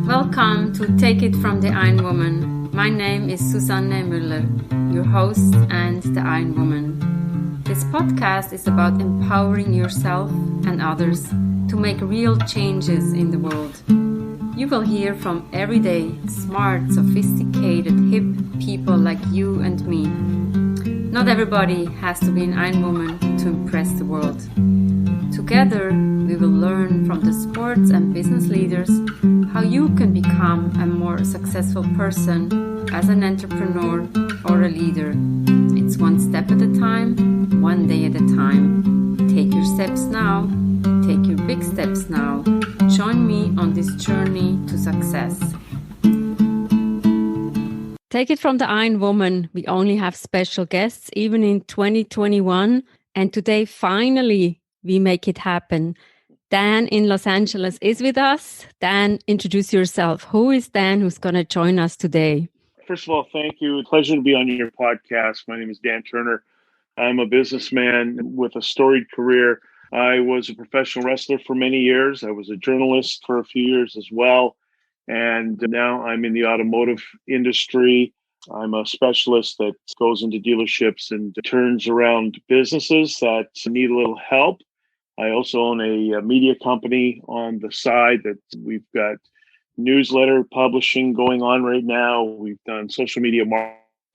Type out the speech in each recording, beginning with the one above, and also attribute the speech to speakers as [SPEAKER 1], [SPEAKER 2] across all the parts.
[SPEAKER 1] Welcome to Take It from the Iron Woman. My name is Susanne Müller, your host and the Iron Woman. This podcast is about empowering yourself and others to make real changes in the world. You will hear from everyday, smart, sophisticated, hip people like you and me. Not everybody has to be an Iron Woman to impress the world. Together, we will learn from the sports and business leaders how you can become a more successful person as an entrepreneur or a leader. It's one step at a time, one day at a time. Take your steps now. Take your big steps now. Join me on this journey to success. Take it from the Iron Woman. We only have special guests, even in 2021. And today, finally, we make it happen. Dan in Los Angeles is with us. Dan, introduce yourself. Who is Dan who's going to join us today?
[SPEAKER 2] First of all, thank you. Pleasure to be on your podcast. My name is Dan Turner. I'm a businessman with a storied career. I was a professional wrestler for many years. I was a journalist for a few years as well. And now I'm in the automotive industry. I'm a specialist that goes into dealerships and turns around businesses that need a little help. I also own a media company on the side that we've got newsletter publishing going on right now. We've done social media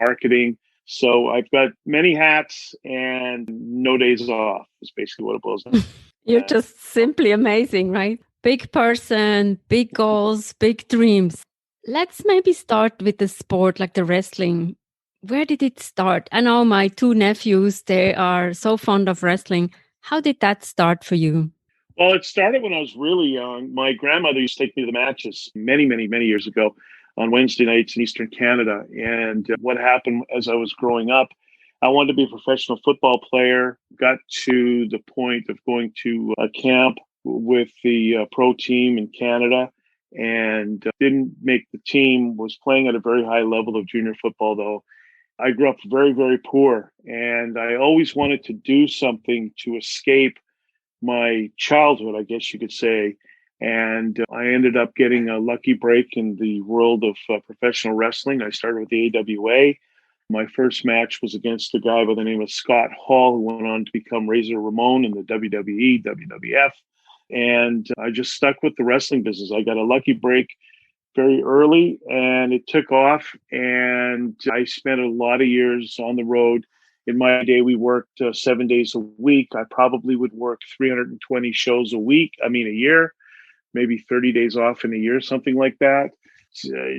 [SPEAKER 2] marketing. So I've got many hats and no days off is basically what it boils down to.
[SPEAKER 1] You're just simply amazing, right? Big person, big goals, big dreams. Let's maybe start with the sport, like the wrestling. Where did it start? I know my two nephews, they are so fond of wrestling. How did that start for you?
[SPEAKER 2] Well, it started when I was really young. My grandmother used to take me to the matches many years ago on Wednesday nights in Eastern Canada. And what happened as I was growing up, I wanted to be a professional football player, got to the point of going to a camp with the pro team in Canada and didn't make the team, was playing at a very high level of junior football though. I grew up very poor, and I always wanted to do something to escape my childhood, I guess you could say. And I ended up getting a lucky break in the world of professional wrestling. I started with the AWA. My first match was against a guy by the name of Scott Hall, who went on to become Razor Ramon in the WWE, WWF. And I just stuck with the wrestling business. I got a lucky break very early and it took off, and I spent a lot of years on the road. In my day, we worked 7 days a week. I probably would work 320 shows a year, maybe 30 days off in a year, something like that.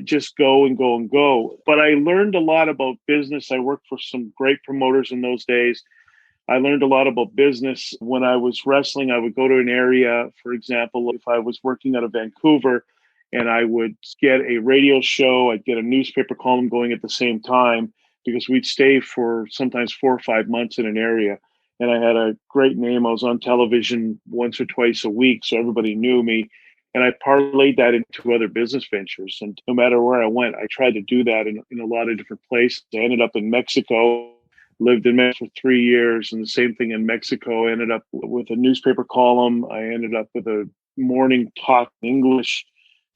[SPEAKER 2] Just go and go and go. But I learned a lot about business. I worked for some great promoters in those days. I learned a lot about business. When I was wrestling, I would go to an area, for example, if I was working out of Vancouver, and I would get a radio show, I'd get a newspaper column going at the same time, because we'd stay for sometimes 4 or 5 months in an area. And I had a great name. I was on television once or twice a week, so everybody knew me. And I parlayed that into other business ventures. And no matter where I went, I tried to do that in a lot of different places. I ended up in Mexico, lived in Mexico for 3 years, and the same thing in Mexico. I ended up with a newspaper column. I ended up with a morning talk English,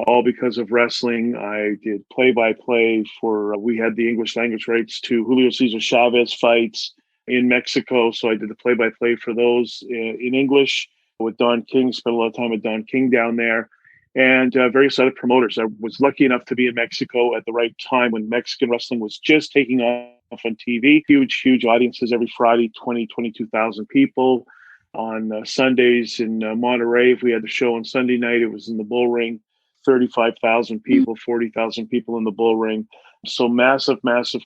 [SPEAKER 2] all because of wrestling. I did play-by-play we had the English language rights to Julio Cesar Chavez fights in Mexico. So I did the play-by-play for those in English with Don King, spent a lot of time with Don King down there, and various other promoters. I was lucky enough to be in Mexico at the right time when Mexican wrestling was just taking off on TV. Huge audiences every Friday, 22,000 people. On Sundays in Monterrey, if we had the show on Sunday night, it was in the Bull Ring. 35,000 people, 40,000 people in the Bull Ring. So massive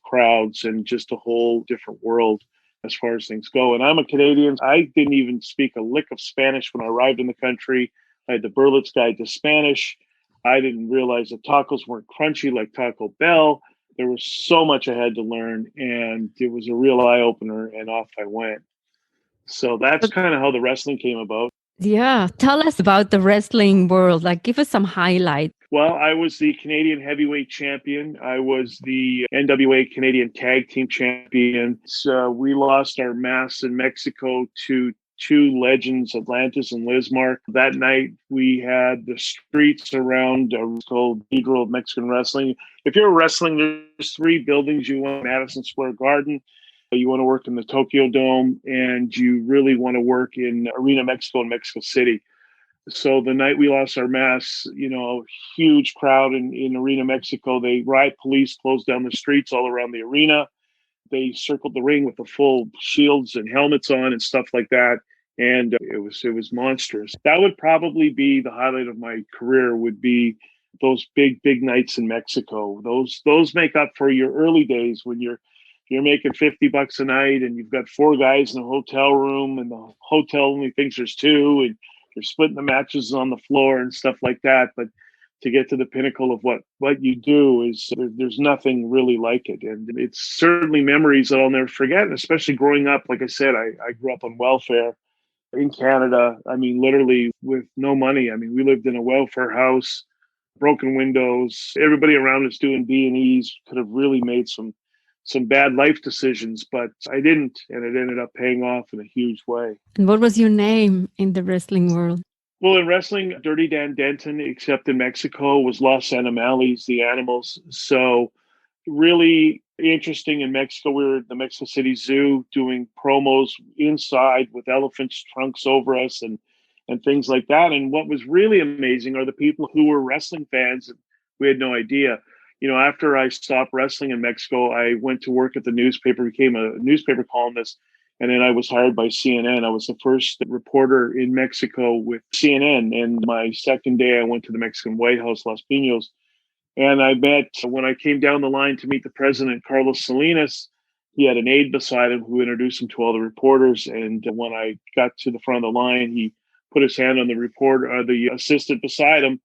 [SPEAKER 2] crowds and just a whole different world as far as things go. And I'm a Canadian. I didn't even speak a lick of Spanish when I arrived in the country. I had the Berlitz Guide to Spanish. I didn't realize that tacos weren't crunchy like Taco Bell. There was so much I had to learn, and it was a real eye-opener, and off I went. So that's kind of how the wrestling came about.
[SPEAKER 1] Yeah, tell us about the wrestling world. Like, give us some highlights.
[SPEAKER 2] Well, I was the Canadian heavyweight champion. I was the NWA Canadian Tag-Team champion. So we lost our masks in Mexico to two legends, Atlantis and Lismark. That night, we had the streets around called Cathedral of Mexican Wrestling. If you're wrestling, there's three buildings you want: Madison Square Garden, you want to work in the Tokyo Dome, and you really want to work in Arena Mexico in Mexico City. So the night we lost our masks, huge crowd in Arena Mexico. They riot police closed down the streets all around the arena. They circled the ring with the full shields and helmets on and stuff like that. And it was monstrous. That would probably be the highlight of my career, would be those big nights in Mexico. Those make up for your early days when you're making $50 a night and you've got four guys in a hotel room and the hotel only thinks there's two, and you're splitting the matches on the floor and stuff like that. But to get to the pinnacle of what you do, is there's nothing really like it. And it's certainly memories that I'll never forget. And especially growing up, like I said, I grew up on welfare in Canada. I mean, literally with no money. I mean, we lived in a welfare house, broken windows, everybody around us doing B&Es. Could have really made some bad life decisions, but I didn't. And it ended up paying off in a huge way.
[SPEAKER 1] And what was your name in the wrestling world?
[SPEAKER 2] Well, in wrestling, Dirty Dan Denton, except in Mexico, was Los Animales, the animals. So really interesting in Mexico. We were at the Mexico City Zoo doing promos inside with elephants' trunks over us and things like that. And what was really amazing are the people who were wrestling fans. We had no idea. After I stopped wrestling in Mexico, I went to work at the newspaper, became a newspaper columnist. And then I was hired by CNN. I was the first reporter in Mexico with CNN. And my second day, I went to the Mexican White House, Los Pinos. And I met, when I came down the line to meet the president, Carlos Salinas, he had an aide beside him who introduced him to all the reporters. And when I got to the front of the line, he put his hand on the assistant beside him,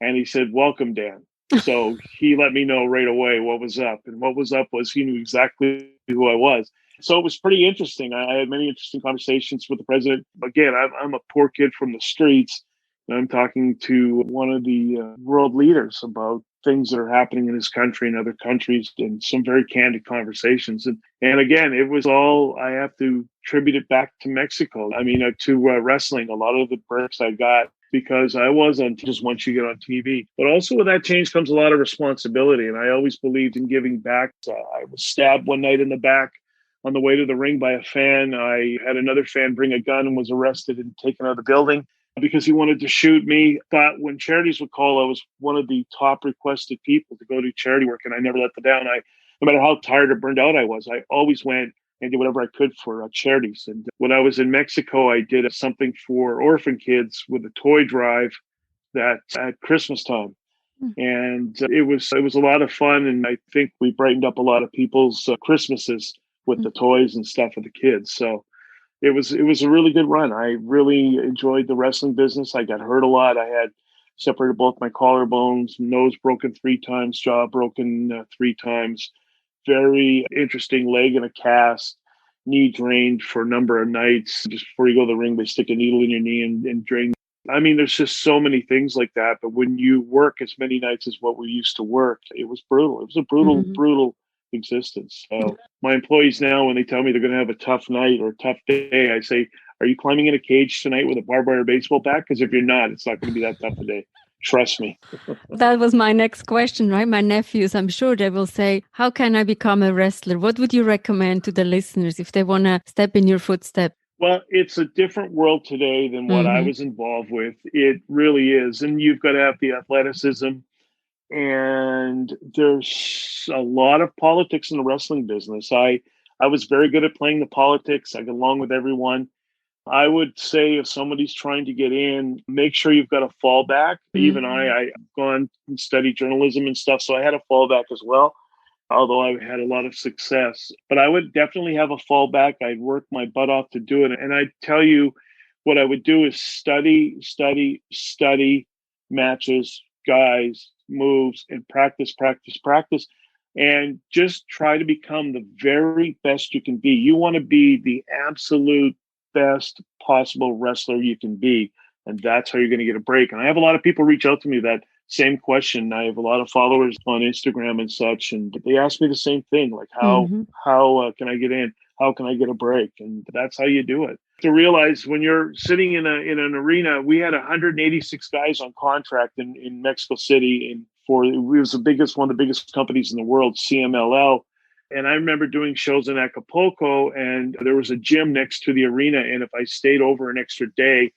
[SPEAKER 2] and he said, "Welcome, Dan." So he let me know right away what was up. And what was up was he knew exactly who I was. So it was pretty interesting. I had many interesting conversations with the president. Again, I'm a poor kid from the streets, and I'm talking to one of the world leaders about things that are happening in his country and other countries, and some very candid conversations. And again, it was all, I have to attribute it back to Mexico. I mean, to wrestling. A lot of the breaks I got because I was on just once you get on TV. But also with that change comes a lot of responsibility. And I always believed in giving back. I was stabbed one night in the back on the way to the ring by a fan. I had another fan bring a gun and was arrested and taken out of the building because he wanted to shoot me. But when charities would call, I was one of the top requested people to go do charity work, and I never let them down. No matter how tired or burned out I was, I always went and did whatever I could for charities. And when I was in Mexico, I did something for orphan kids with a toy drive that at Christmas time. And it was a lot of fun. And I think we brightened up a lot of people's Christmases with the toys and stuff for the kids. So it was a really good run. I really enjoyed the wrestling business. I got hurt a lot. I had separated both my collarbones, nose broken 3 times, jaw broken 3 times. Very interesting, leg in a cast, knee drained for a number of nights. Just before you go to the ring, they stick a needle in your knee and drain. I mean, there's just so many things like that. But when you work as many nights as what we used to work, it was brutal. It was a brutal existence. So my employees now, when they tell me they're going to have a tough night or a tough day, I say, "Are you climbing in a cage tonight with a barbed wire baseball bat? Because if you're not, it's not going to be that tough a day. Trust me."
[SPEAKER 1] That was my next question, right? My nephews, I'm sure they will say, "How can I become a wrestler?" What would you recommend to the listeners if they want to step in your footsteps?
[SPEAKER 2] Well, it's a different world today than what I was involved with. It really is. And you've got to have the athleticism. And there's a lot of politics in the wrestling business. I was very good at playing the politics. I get along with everyone. I would say if somebody's trying to get in, make sure you've got a fallback. Even I've gone and studied journalism and stuff, so I had a fallback as well, although I had a lot of success. But I would definitely have a fallback. I'd work my butt off to do it. And I'd tell you what I would do is study matches, guys, moves, and practice, and just try to become the very best you can be. You want to be the absolute best possible wrestler you can be, and that's how you're going to get a break. And I have a lot of people reach out to me that same question. I have a lot of followers on Instagram and such, and they ask me the same thing, like how can I get in? How can I get a break? And that's how you do it. To realize when you're sitting in an arena, we had 186 guys on contract in Mexico City, and it was one of the biggest companies in the world, CMLL. And I remember doing shows in Acapulco, and there was a gym next to the arena. And if I stayed over an extra day,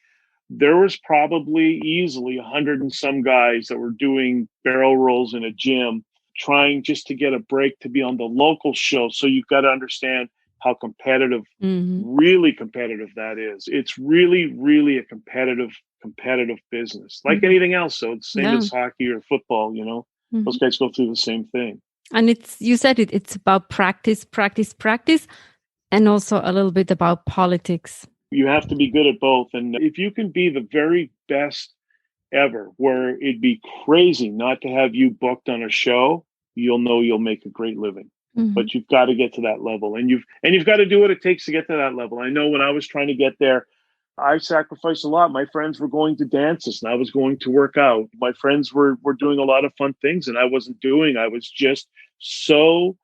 [SPEAKER 2] there was probably easily 100 and some guys that were doing barrel rolls in a gym, trying just to get a break to be on the local show. So you've got to understand how competitive, really competitive that is. It's really, really a competitive business, like anything else. So it's the same as hockey or football, those guys go through the same thing.
[SPEAKER 1] And you said it's about practice, and also a little bit about politics.
[SPEAKER 2] You have to be good at both. And if you can be the very best ever, where it'd be crazy not to have you booked on a show, you'll know you'll make a great living. But you've got to get to that level, and you've got to do what it takes to get to that level. I know when I was trying to get there, I sacrificed a lot. My friends were going to dances and I was going to work out. My friends were doing a lot of fun things and I wasn't doing. I was just so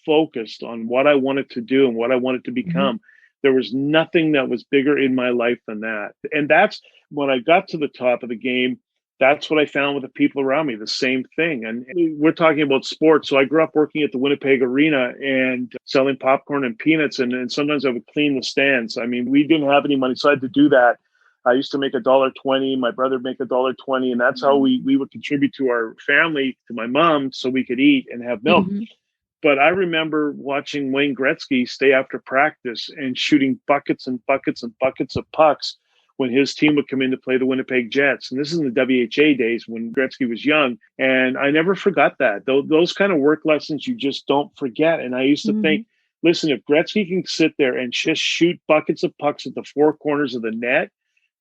[SPEAKER 2] focused on what I wanted to do and what I wanted to become. There was nothing that was bigger in my life than that. And that's when I got to the top of the game. That's what I found with the people around me, the same thing. And we're talking about sports. So I grew up working at the Winnipeg Arena and selling popcorn and peanuts. And sometimes I would clean the stands. I mean, we didn't have any money, so I had to do that. I used to make $1.20. My brother would make $1.20. And that's how we would contribute to our family, to my mom, so we could eat and have milk. But I remember watching Wayne Gretzky stay after practice and shooting buckets and buckets and buckets of pucks when his team would come in to play the Winnipeg Jets. And this is in the WHA days when Gretzky was young. And I never forgot that. Those kind of work lessons you just don't forget. And I used to think, listen, if Gretzky can sit there and just shoot buckets of pucks at the four corners of the net,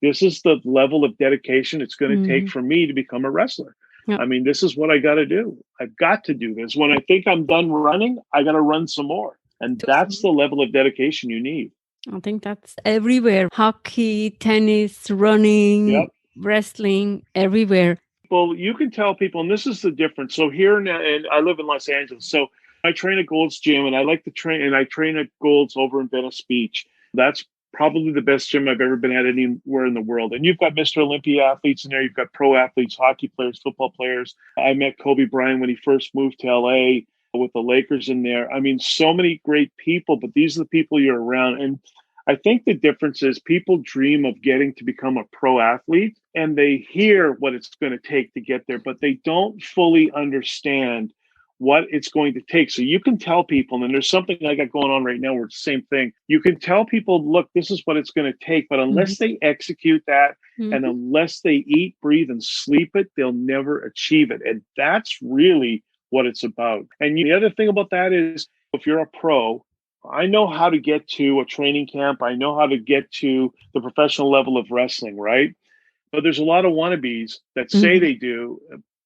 [SPEAKER 2] this is the level of dedication it's going to take for me to become a wrestler. I mean, this is what I got to do. I've got to do this. When I think I'm done running, I got to run some more. And that's the level of dedication you need.
[SPEAKER 1] I think that's everywhere. Hockey, tennis, running, wrestling, everywhere.
[SPEAKER 2] Well, you can tell people, and this is the difference. So here, and I live in Los Angeles, so I train at Gold's Gym, and I like to train, and I train at Gold's over in Venice Beach. That's probably the best gym I've ever been at anywhere in the world. And you've got Mr. Olympia athletes in there. You've got pro athletes, hockey players, football players. I met Kobe Bryant when he first moved to LA with the Lakers in there. I mean, so many great people, but these are the people you're around. And I think the difference is people dream of getting to become a pro athlete and they hear what it's going to take to get there, but they don't fully understand what it's going to take. So you can tell people, and there's something I got going on right now where it's the same thing. You can tell people, look, this is what it's going to take, but unless they execute that and unless they eat, breathe, and sleep it, they'll never achieve it. And that's really what it's about. And the other thing about that is if you're a pro, I know how to get to a training camp. I know how to get to the professional level of wrestling, right? But there's a lot of wannabes that say they do,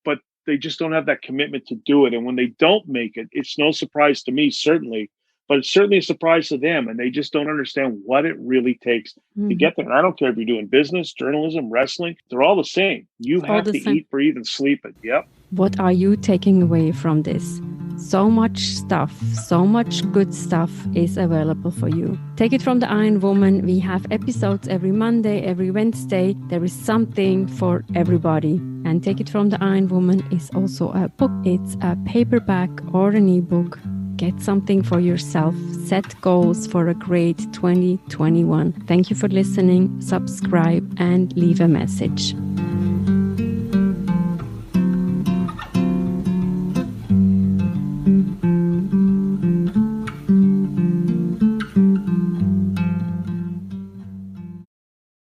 [SPEAKER 2] but they just don't have that commitment to do it. And when they don't make it, it's no surprise to me, certainly, but it's certainly a surprise to them. And they just don't understand what it really takes to get there. And I don't care if you're doing business, journalism, wrestling, they're all the same. You have to eat, breathe, and sleep it. Yep.
[SPEAKER 1] What are you taking away from this? So much stuff, so much good stuff is available for you. Take it from the Iron Woman. We have episodes every Monday, every Wednesday. There is something for everybody. And Take It From the Iron Woman is also a book. It's a paperback or an ebook. Get something for yourself. Set goals for a great 2021. Thank you for listening. Subscribe and leave a message.